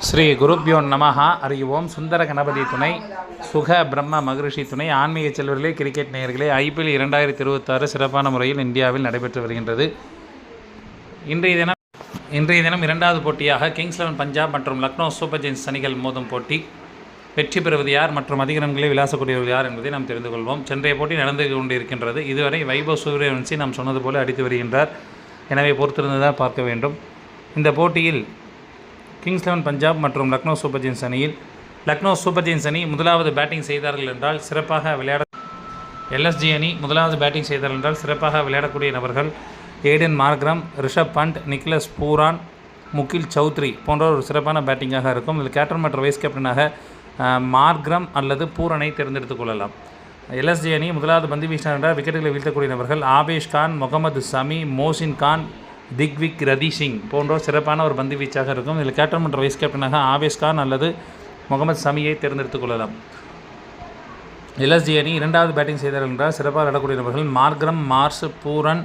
ஸ்ரீ குருப்யோ நமஹ. ஹரி ஓம். சுந்தர கணபதி துணை, சுக பிரம்ம மகரிஷி துணை, ஆன்மீக செல்வர்களே, கிரிக்கெட் நேயர்களே, IPL 2026 சிறப்பான முறையில் இந்தியாவில் நடைபெற்று வருகின்றது. இன்றைய தினம் இரண்டாவது போட்டியாக கிங்ஸ் 11 பஞ்சாப் மற்றும் லக்னோ சூப்பர் ஜெயின்ஸ் அணிகள் மோதும் போட்டி. வெற்றி பெறுவது யார் மற்றும் அதிக ரன்களை விளாசக்கூடியவர்கள் யார் என்பதை நாம் தெரிந்து கொள்வோம். சென்றைய போட்டி நடந்து கொண்டிருக்கின்றது. இதுவரை வைபவ் சூரியவன்சி நாம் சொன்னது போல அடித்து வருகின்றார். எனவே பொறுத்திருந்துதான் பார்க்க வேண்டும். இந்த போட்டியில் கிங்ஸ் 11 பஞ்சாப் மற்றும் லக்னோ சூப்பர் ஜெயின்ஸ் அணியில் லக்னோ சூப்பர் ஜெயின்ஸ் அணி முதலாவது பேட்டிங் செய்தார்கள் என்றால் சிறப்பாக LSG அணி முதலாவது பேட்டிங் செய்தார்கள் என்றால் சிறப்பாக விளையாடக்கூடிய நபர்கள் Aiden Markram, Rishabh Pant, Nicholas Pooran, Mukil Choudhary போன்ற ஒரு சிறப்பான பேட்டிங்காக இருக்கும். இதில் கேப்டன் மற்றும் வைஸ் கேப்டனாக மார்க்ரம் அல்லது பூரனை தேர்ந்தெடுத்துக் கொள்ளலாம். LSG அணி முதலாவது பந்து வீசினார் என்றால் விக்கெட்டுகளை வீழ்த்தக்கூடிய நபர்கள் ஆவேஷ் கான், முகமது சமி, மோசின் கான், திக்விக் ரதி சிங் போன்றோர் சிறப்பான ஒரு பந்து வீச்சாக இருக்கும். இதில் கேப்டன் மற்றும் வைஸ் கேப்டனாக ஆவேஷ் கான் அல்லது முகமது சமியை தேர்ந்தெடுத்துக் கொள்ளலாம். LSG அணி இரண்டாவது பேட்டிங் செய்தார்கள் என்றால் சிறப்பாக விளையாடக்கூடிய நபர்கள் மார்க்ரம், மார்ஸ், பூரன்,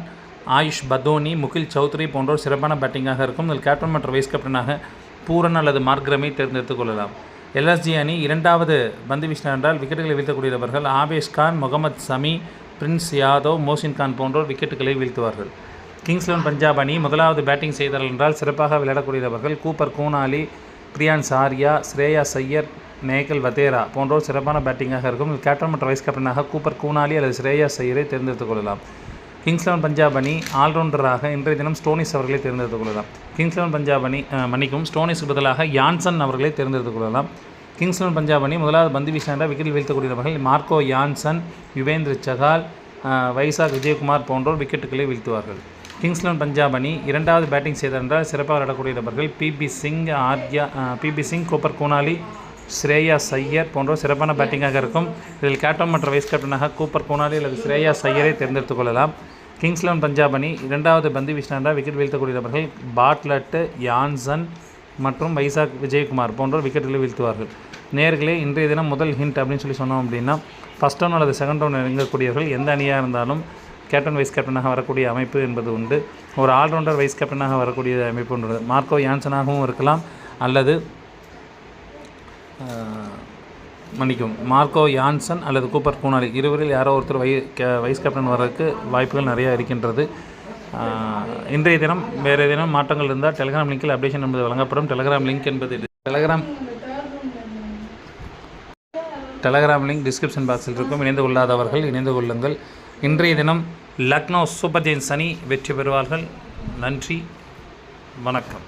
ஆயுஷ் பதோனி, முகில் சௌத்ரி போன்றோர் சிறப்பான பேட்டிங்காக இருக்கும். இதில் கேப்டன் மற்றும் வைஸ் கேப்டனாக பூரன் அல்லது மார்க்ரமை தேர்ந்தெடுத்துக் கொள்ளலாம். LSG அணி இரண்டாவது பந்து வீசினார் என்றால் விக்கெட்டுகளை வீழ்த்தக்கூடிய நபர்கள் ஆவேஷ் கான், முகமது சமி, பிரின்ஸ் யாதவ், மோசின் கான் போன்றோர் விக்கெட்டுகளை வீழ்த்துவார்கள். கிங்ஸ் 11 பஞ்சாப் அணி முதலாவது பேட்டிங் செய்தார்கள் என்றால் சிறப்பாக விளையாடக்கூடியவர்கள் கூப்பர் கூனாலி, பிரியான்ஸ் ஆர்யா, ஸ்ரேயாஸ் ஐயர், நேகல் வதேரா போன்றோர் சிறப்பான பேட்டிங்காக இருக்கும். கேப்டன் மற்றும் வைஸ் கேப்டனாக கூப்பர் கூனாலி அல்லது ஸ்ரேயாஸ் ஐயரை தேர்ந்தெடுத்துக் கொள்ளலாம். கிங்ஸ் 11 பஞ்சாப் அணி ஆல்ரவுண்டராக இன்றைய தினம் ஸ்டோனிஸ் அவர்களை தேர்ந்தெடுத்துக் கொள்ளலாம். கிங்ஸ் 11 பஞ்சாப் அணி மன்னிக்கும் ஸ்டோனிஸுக்கு பதிலாக யான்சன் அவர்களை தேர்ந்தெடுத்துக் கொள்ளலாம். கிங்ஸ் 11 பஞ்சாப் அணி முதலாவது பந்து வீசினார் விக்கெட்டில் வீழ்த்தக்கூடியவர்கள் மார்க்கோ யான்சன், யுவேந்திர சகால், வைசாக் விஜயகுமார் போன்றோர் விக்கெட்டுகளை வீழ்த்துவார்கள். கிங்ஸ் 11 பஞ்சாப் அணி இரண்டாவது பேட்டிங் செய்தார் என்றால் சிறப்பாக விளையாடக்கூடிய நபர்கள் பிபி சிங், கூப்பர் கூனாலி, ஸ்ரேயாஸ் ஐயர் போன்றோர் சிறப்பான பேட்டிங்காக இருக்கும். இதில் கேப்டன் மற்றும் வைஸ் கேப்டனாக கூப்பர் கூனாலி அல்லது ஸ்ரேயாஸ் ஐயரை தேர்ந்தெடுத்துக் கொள்ளலாம். கிங்ஸ் 11 பஞ்சாப் அணி இரண்டாவது பந்து வீசினார் விக்கெட் வீழ்த்தக்கூடிய நபர்கள் பாட்லட், யான்சன் மற்றும் வைசாக் விஜயகுமார் போன்றோர் விக்கெட்டுகளை வீழ்த்துவார்கள். நேர்களே, இன்றைய தினம் முதல் ஹிண்ட் அப்படின்னு சொன்னோம் அப்படின்னா ஃபஸ்ட் ரவுண்ட் அல்லது செகண்ட் ரவுண்ட் இறங்கக்கூடியவர்கள் எந்த அணியாக இருந்தாலும் கேப்டன் வைஸ் கேப்டனாக வரக்கூடிய அமைப்பு என்பது உண்டு. ஒரு ஆல்ரவுண்டர் வைஸ் கேப்டனாக வரக்கூடிய அமைப்பு உண்டு. மார்க்கோ யான்சனாகவும் இருக்கலாம் அல்லது மார்க்கோ யான்சன் அல்லது கூப்பர் கூனாலி இருவரில் யாரோ ஒருத்தர் வைஸ் கேப்டன் வர்றதுக்கு வாய்ப்புகள் நிறையா இருக்கின்றது. இன்றைய தினம் வேறு ஏதேனும் மாற்றங்கள் இருந்தால் டெலிகிராம் லிங்கில் அப்டேஷன் என்பது வழங்கப்படும். டெலிகிராம் லிங்க் டிஸ்கிரிப்ஷன் பாக்ஸில் இருக்கும். இணைந்து கொள்ளாதவர்கள் இணைந்து கொள்ளுங்கள். இன்றைய தினம் லக்னோ சூப்பர் ஜெயின்ஸ் அணி வெற்றி பெறுவார்கள். நன்றி, வணக்கம்.